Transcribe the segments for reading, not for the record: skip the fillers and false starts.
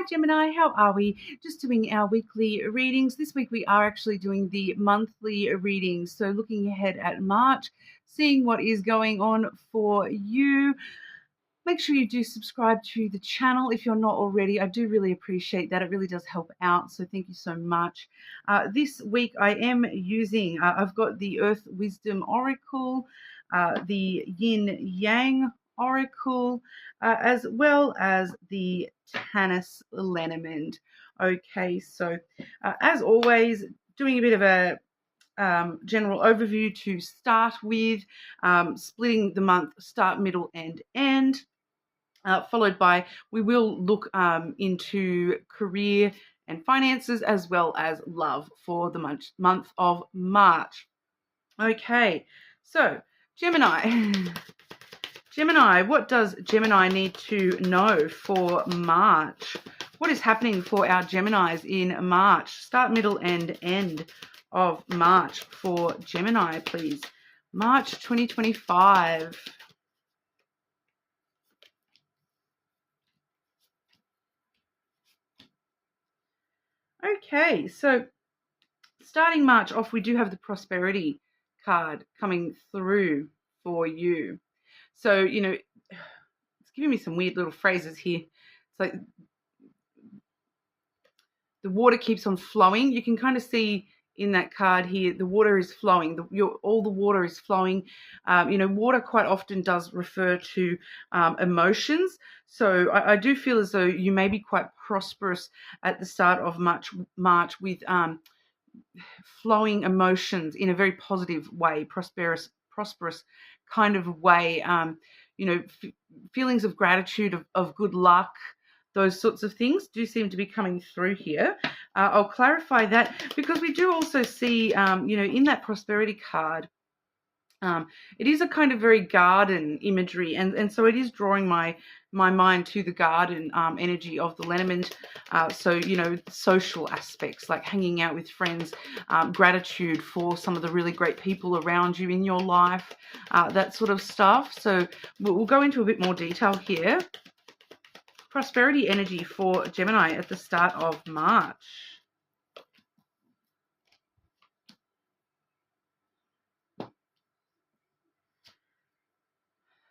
Hi Gemini, how are we? Just doing our weekly readings. This week we are actually doing the monthly readings. So looking ahead at March, seeing what is going on for you. Make sure you do subscribe to the channel if you're not already. I do really appreciate that. It really does help out. So thank you so much. This week I am using, I've got the Earth Wisdom Oracle, the Yin Yang Oracle, as well as the Tanis Lenormand. Okay, so as always, doing a bit of a general overview to start with, splitting the month start, middle, and end. Followed by, we will look into career and finances as well as love for the month of March. Okay, so Gemini. Gemini, what does Gemini need to know for March? What is happening for our Geminis in March? Start, middle, and end of March for Gemini, please. March 2025. Okay, so starting March off, we do have the prosperity card coming through for you. So, you know, it's giving me some weird little phrases here. It's like the water keeps on flowing. You can kind of see in that card here, the water is flowing. All the water is flowing. You know, water quite often does refer to emotions. So I do feel as though you may be quite prosperous at the start of March with flowing emotions in a very positive way, prosperous kind of way. You know, feelings of gratitude, of good luck, those sorts of things do seem to be coming through here. I'll clarify that because we do also see, you know, in that prosperity card, it is a kind of very garden imagery, and so it is drawing my mind to the garden energy of the Lenormand. So, you know, social aspects like hanging out with friends, gratitude for some of the really great people around you in your life, that sort of stuff. So we'll go into a bit more detail here. Prosperity energy for Gemini at the start of March.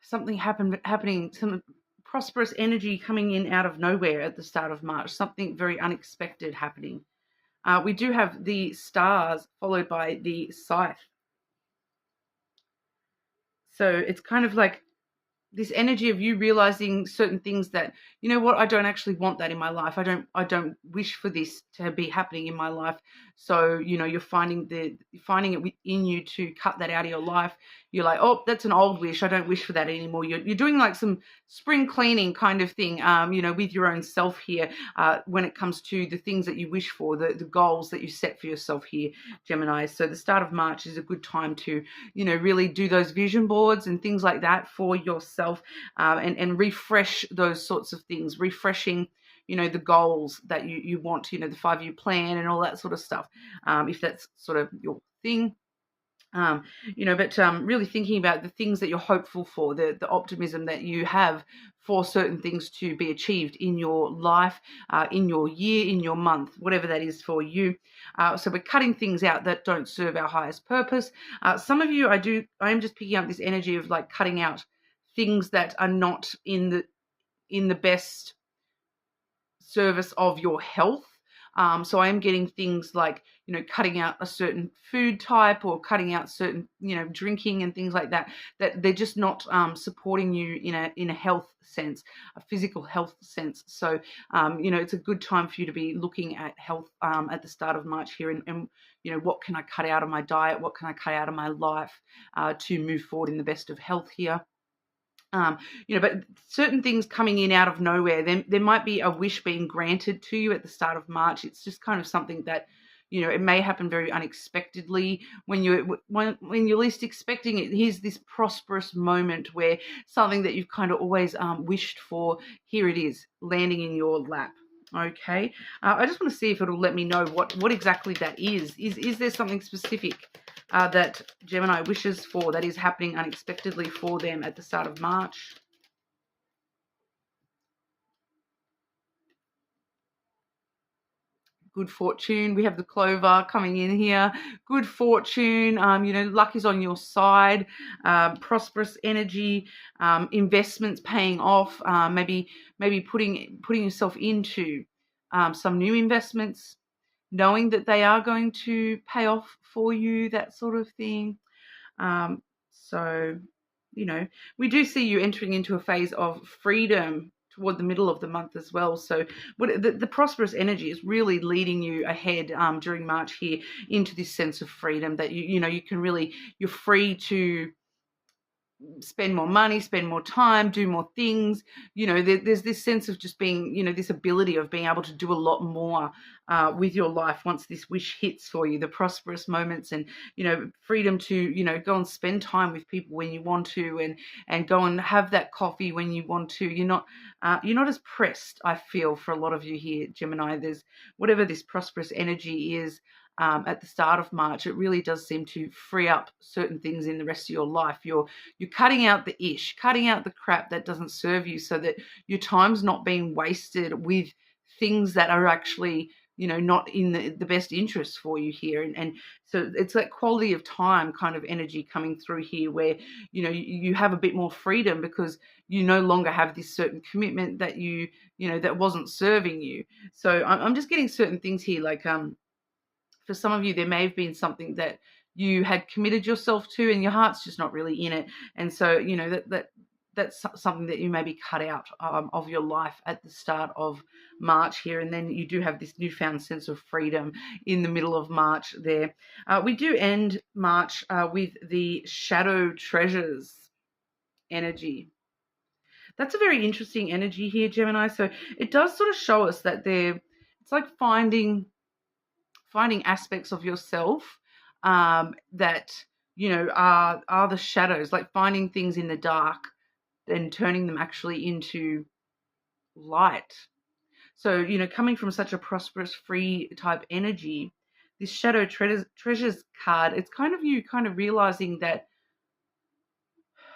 Something happening, some prosperous energy coming in out of nowhere at the start of March, something very unexpected happening. We do have the stars followed by the scythe. So it's kind of like this energy of you realizing certain things that, you know what, I don't actually want that in my life. I don't wish for this to be happening in my life. So, you know, you're finding it within you to cut that out of your life. You're like, oh, that's an old wish. I don't wish for that anymore. You're doing like some spring cleaning kind of thing, you know, with your own self here, when it comes to the things that you wish for, the goals that you set for yourself here, Gemini. So the start of March is a good time to, you know, really do those vision boards and things like that for yourself, and refresh those sorts of things, refreshing, you know, the goals that you want, you know, the 5-year plan and all that sort of stuff, if that's sort of your thing. You know, but really thinking about the things that you're hopeful for, the optimism that you have for certain things to be achieved in your life, in your year, in your month, whatever that is for you. So we're cutting things out that don't serve our highest purpose. Some of you, I am just picking up this energy of like cutting out things that are not in the best service of your health. So I am getting things like, you know, cutting out a certain food type or cutting out certain, you know, drinking and things like that, that they're just not supporting you in a health sense, a physical health sense. So, you know, it's a good time for you to be looking at health at the start of March here, and, you know, what can I cut out of my diet? What can I cut out of my life to move forward in the best of health here? You know, but certain things coming in out of nowhere, then there might be a wish being granted to you at the start of March. It's just kind of something that, you know, it may happen very unexpectedly when you're least expecting it. Here's this prosperous moment where something that you've kind of always wished for, here it is landing in your lap. Okay, I just want to see if it'll let me know what exactly that is. Is there something specific that Gemini wishes for that is happening unexpectedly for them at the start of March? good fortune. We have the clover coming in here. Good fortune, luck is on your side, prosperous energy, investments paying off, maybe putting yourself into some new investments, knowing that they are going to pay off for you, that sort of thing. So, we do see you entering into a phase of freedom toward the middle of the month as well. So the prosperous energy is really leading you ahead during March here into this sense of freedom that you can really, you're free to spend more money, spend more time, do more things. There's this sense of just being, this ability of being able to do a lot more with your life once this wish hits for you, the prosperous moments, and, freedom to, go and spend time with people when you want to, and go and have that coffee when you want to. You're not as pressed, I feel, for a lot of you here, Gemini. There's whatever this prosperous energy is, at the start of March, it really does seem to free up certain things in the rest of your life. You're cutting out the ish, cutting out the crap that doesn't serve you, so that your time's not being wasted with things that are actually, not in the best interest for you here. And so it's that quality of time kind of energy coming through here, where, you have a bit more freedom because you no longer have this certain commitment that that wasn't serving you. So I'm just getting certain things here, like, for some of you, there may have been something that you had committed yourself to and your heart's just not really in it. And so, that's something that you maybe cut out of your life at the start of March here. And then you do have this newfound sense of freedom in the middle of March there. We do end March with the shadow treasures energy. That's a very interesting energy here, Gemini. So it does sort of show us that it's like finding aspects of yourself that are the shadows, like finding things in the dark and turning them actually into light. So coming from such a prosperous, free type energy, this shadow treasures card, it's kind of you kind of realizing that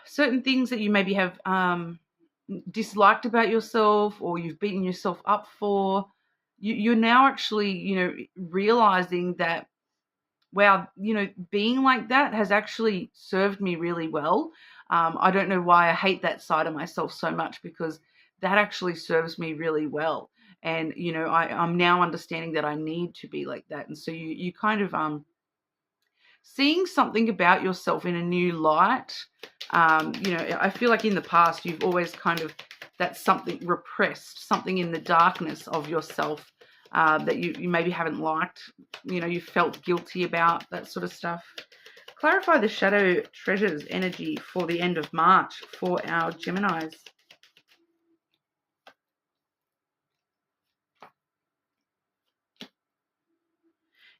certain things that you maybe have disliked about yourself, or you've beaten yourself up for, you're now actually, realizing that, wow, being like that has actually served me really well. I don't know why I hate that side of myself so much, because that actually serves me really well. And, I'm now understanding that I need to be like that. And so you kind of seeing something about yourself in a new light. I feel like in the past you've always kind of, that's something repressed, something in the darkness of yourself that you maybe haven't liked, you felt guilty about, that sort of stuff. Clarify the shadow treasures energy for the end of March for our Geminis.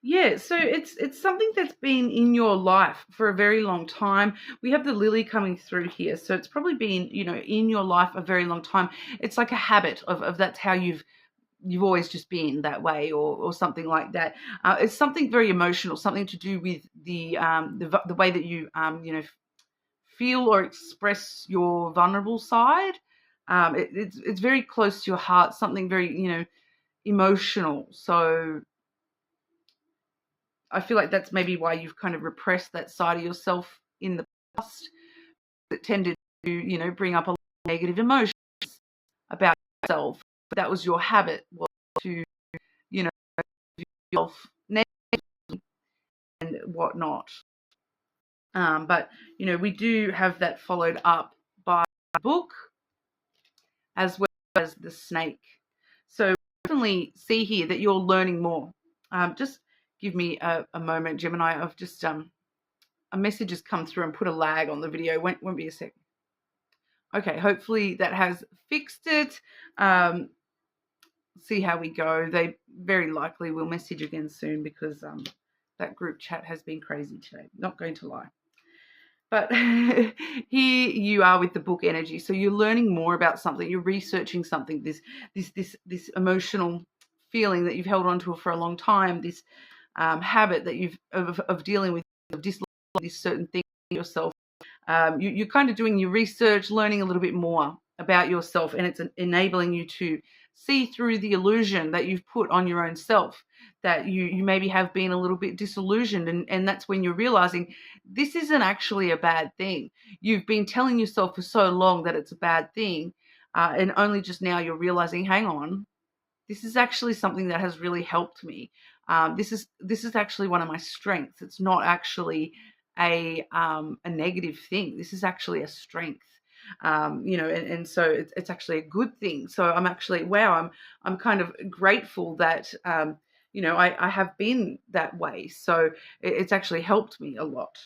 Yeah, so it's something that's been in your life for a very long time. We have the lily coming through here, so it's probably been, in your life a very long time. It's like a habit of that's how you've always just been that way, or something like that. It's something very emotional, something to do with the way that you feel or express your vulnerable side. It's very close to your heart, something very emotional. So I feel like that's maybe why you've kind of repressed that side of yourself in the past. It tended to, bring up a lot of negative emotions about yourself. But that was your habit, was to, yourself negatively and whatnot. But, we do have that followed up by a book as well as the snake. So definitely see here that you're learning more. Just give me a moment, Gemini. I've just a message has come through and put a lag on the video. Won't be a sec. Okay, hopefully that has fixed it. See how we go. They very likely will message again soon, because that group chat has been crazy today. Not going to lie. But here you are with the book energy. So you're learning more about something. You're researching something. This emotional feeling that you've held on to for a long time. This habit that you've of dealing with, of disliking this certain thing yourself. You're kind of doing your research, learning a little bit more about yourself, and it's enabling you to see through the illusion that you've put on your own self, that you maybe have been a little bit disillusioned. And that's when you're realizing this isn't actually a bad thing. You've been telling yourself for so long that it's a bad thing. And only just now you're realizing, hang on, this is actually something that has really helped me. This is actually one of my strengths. It's not actually a negative thing. This is actually a strength. And so it's actually a good thing. So I'm actually, wow, I'm kind of grateful that I have been that way. So it's actually helped me a lot.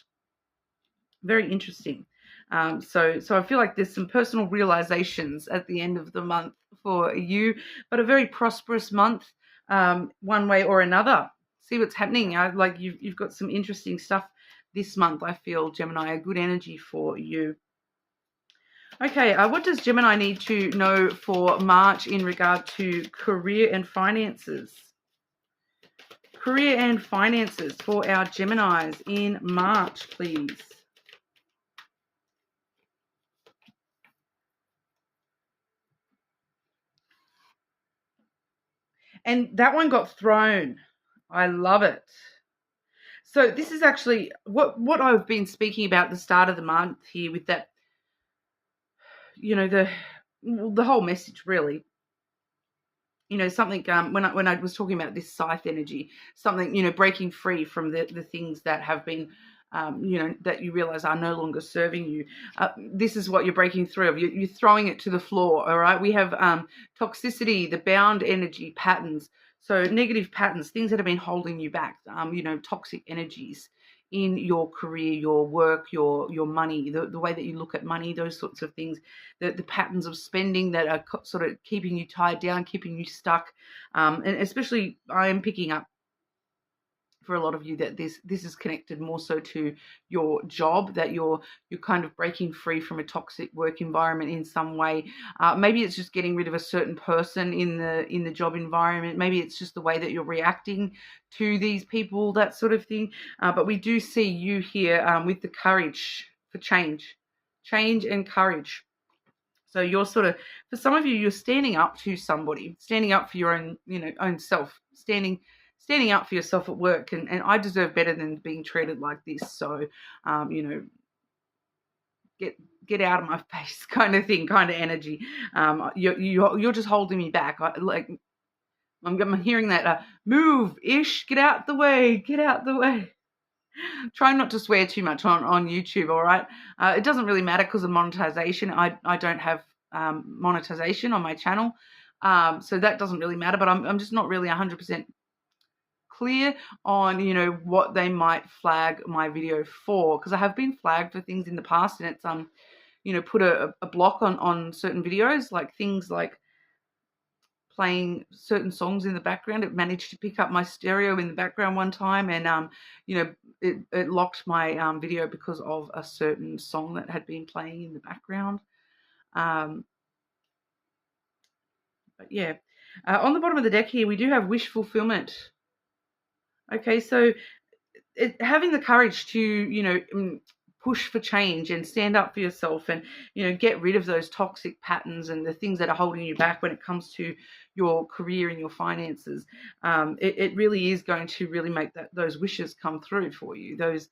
Very interesting. So I feel like there's some personal realizations at the end of the month for you, but a very prosperous month, one way or another. See what's happening. Like you've got some interesting stuff this month. I feel, Gemini, a good energy for you. Okay, what does Gemini need to know for March in regard to career and finances? Career and finances for our Geminis in March, please. And that one got thrown. I love it. So this is actually what I've been speaking about at the start of the month here with that, the whole message really. Something when I was talking about this scythe energy, something, breaking free from the things that have been, that you realize are no longer serving you. This is what you're breaking through of. You're throwing it to the floor, all right? We have toxicity, the bound energy patterns. So negative patterns, things that have been holding you back, toxic energies in your career, your work, your money, the way that you look at money, those sorts of things, the patterns of spending that are sort of keeping you tied down, keeping you stuck. And especially I am picking up for a lot of you that this is connected more so to your job, that you're kind of breaking free from a toxic work environment in some way. Maybe it's just getting rid of a certain person in the job environment. Maybe it's just the way that you're reacting to these people, that sort of thing. But we do see you here with the courage for change and courage. So you're sort of, for some of you, you're standing up to somebody, standing up for your own self, standing up for yourself at work, and I deserve better than being treated like this. So, get out of my face, kind of thing, kind of energy. You're just holding me back. I'm hearing that move, ish, get out the way. Try not to swear too much on YouTube, all right? It doesn't really matter because of monetization. I don't have monetization on my channel, so that doesn't really matter. But I'm just not really 100% clear on what they might flag my video for, because I have been flagged for things in the past, and it's put a block on certain videos, like things like playing certain songs in the background. It managed to pick up my stereo in the background one time, and it locked my video because of a certain song that had been playing in the background. But yeah, on the bottom of the deck here we do have wish fulfillment. Okay, so having the courage to push for change and stand up for yourself, and get rid of those toxic patterns and the things that are holding you back when it comes to your career and your finances. It really is going to really make those wishes come through for you. Those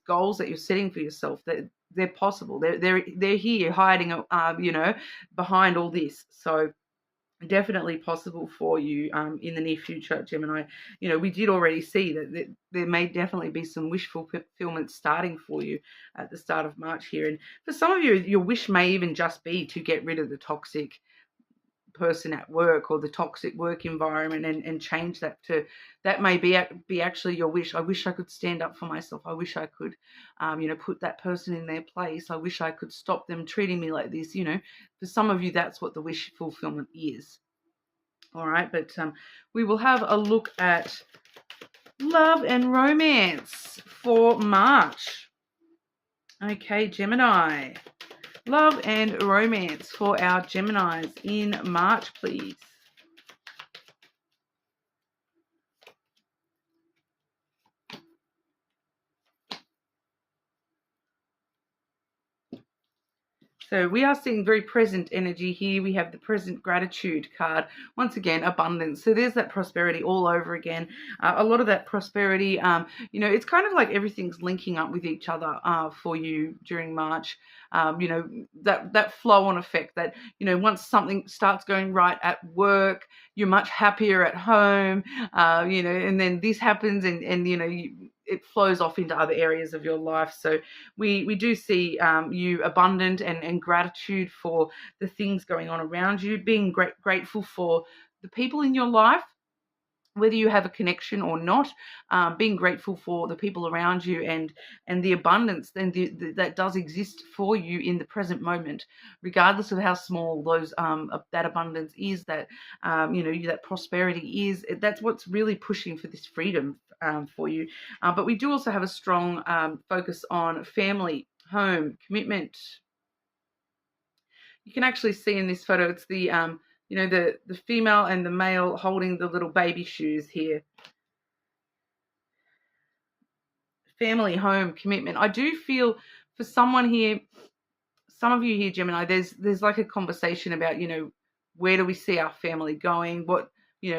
goals that you're setting for yourself, that they're possible. They're here hiding behind all this. So definitely possible for you in the near future, Gemini. We did already see that there may definitely be some wish fulfillment starting for you at the start of March here. And for some of you, your wish may even just be to get rid of the toxic person at work or the toxic work environment, and change that to, that may be actually your wish. I wish I could stand up for myself. I wish I could put that person in their place. I wish I could stop them treating me like this. For some of you, that's what the wish fulfillment is. All right, but we will have a look at love and romance for March. Okay, Gemini. Love and romance for our Geminis in March, please. So we are seeing very present energy here. We have the present gratitude card. Once again, abundance. So there's that prosperity all over again. A lot of that prosperity, it's kind of like everything's linking up with each other for you during March. That flow-on effect that, once something starts going right at work, you're much happier at home, and then this happens and it flows off into other areas of your life. So we do see you abundant and gratitude for the things going on around you, being grateful for the people in your life, whether you have a connection or not, being grateful for the people around you and the abundance that does exist for you in the present moment, regardless of how small that abundance is, that that prosperity is. That's what's really pushing for this freedom for you. But we do also have a strong focus on family, home, commitment. You can actually see in this photo, it's the the female and the male holding the little baby shoes here. Family, home, commitment. I do feel for someone here, some of you here, Gemini, there's like a conversation about, where do we see our family going? What,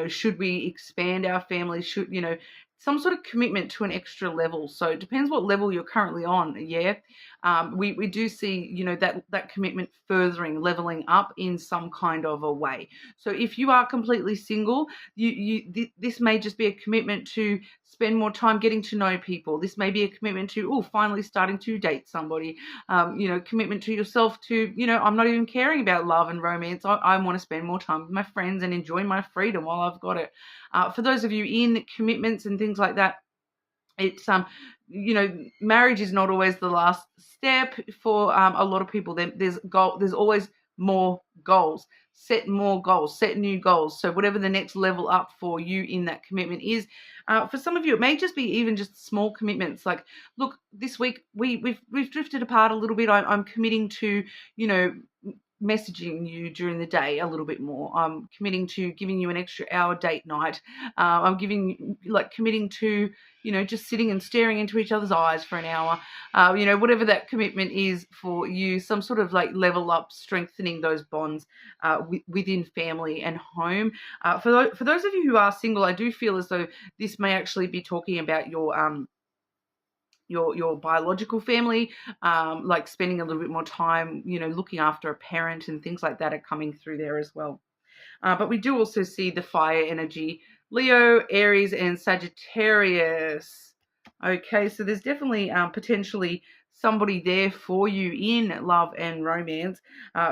should we expand our family? Should, some sort of commitment to an extra level. So it depends what level you're currently on. Yeah. We do see, that commitment furthering, leveling up in some kind of a way. So if you are completely single, this may just be a commitment to spend more time getting to know people. This may be a commitment to, finally starting to date somebody. Commitment to yourself to, I'm not even caring about love and romance. I want to spend more time with my friends and enjoy my freedom while I've got it. For those of you in commitments and things like that, it's marriage is not always the last step for a lot of people. There's always more goals. Set more goals, set new goals. So whatever the next level up for you in that commitment is, for some of you, it may just be even just small commitments. Like, look, this week we've drifted apart a little bit. I'm committing to, messaging you during the day a little bit more. I'm committing to giving you an extra hour date night. I'm committing to, just sitting and staring into each other's eyes for an hour. Whatever that commitment is for you, some sort of like level up, strengthening those bonds within family and home. For those of you who are single, I do feel as though this may actually be talking about your biological family, like spending a little bit more time, looking after a parent and things like that are coming through there as well. But we do also see the fire energy, Leo, Aries, and Sagittarius. Okay, so there's definitely potentially somebody there for you in love and romance.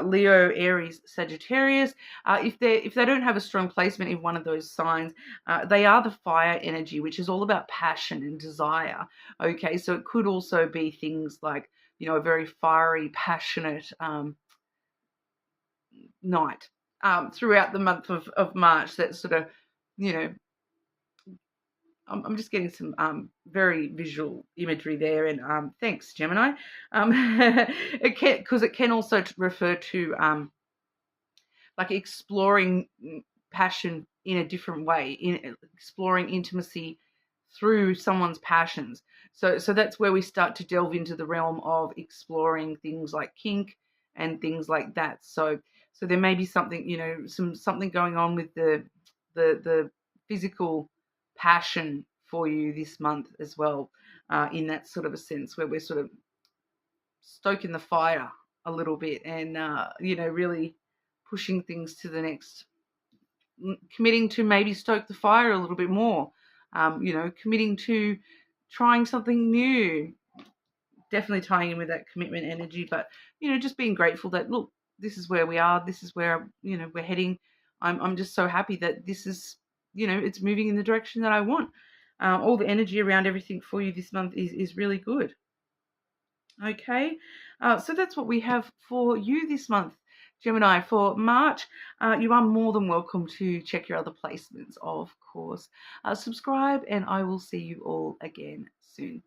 Leo, Aries, Sagittarius. If they don't have a strong placement in one of those signs, they are the fire energy, which is all about passion and desire. Okay, so it could also be things like, a very fiery, passionate night throughout the month of March. That sort of, I'm just getting some very visual imagery there, and thanks, Gemini. It can also refer to like exploring passion in a different way, in exploring intimacy through someone's passions. So that's where we start to delve into the realm of exploring things like kink and things like that. So there may be something, something going on with the physical passion for you this month as well, in that sort of a sense where we're sort of stoking the fire a little bit and really pushing things to the next, committing to maybe stoke the fire a little bit more, committing to trying something new, definitely tying in with that commitment energy, but just being grateful that, look, this is where we are, this is where we're heading. I'm just so happy that this is, it's moving in the direction that I want. All the energy around everything for you this month is really good. Okay, so that's what we have for you this month, Gemini. For March, you are more than welcome to check your other placements, of course. Subscribe, and I will see you all again soon.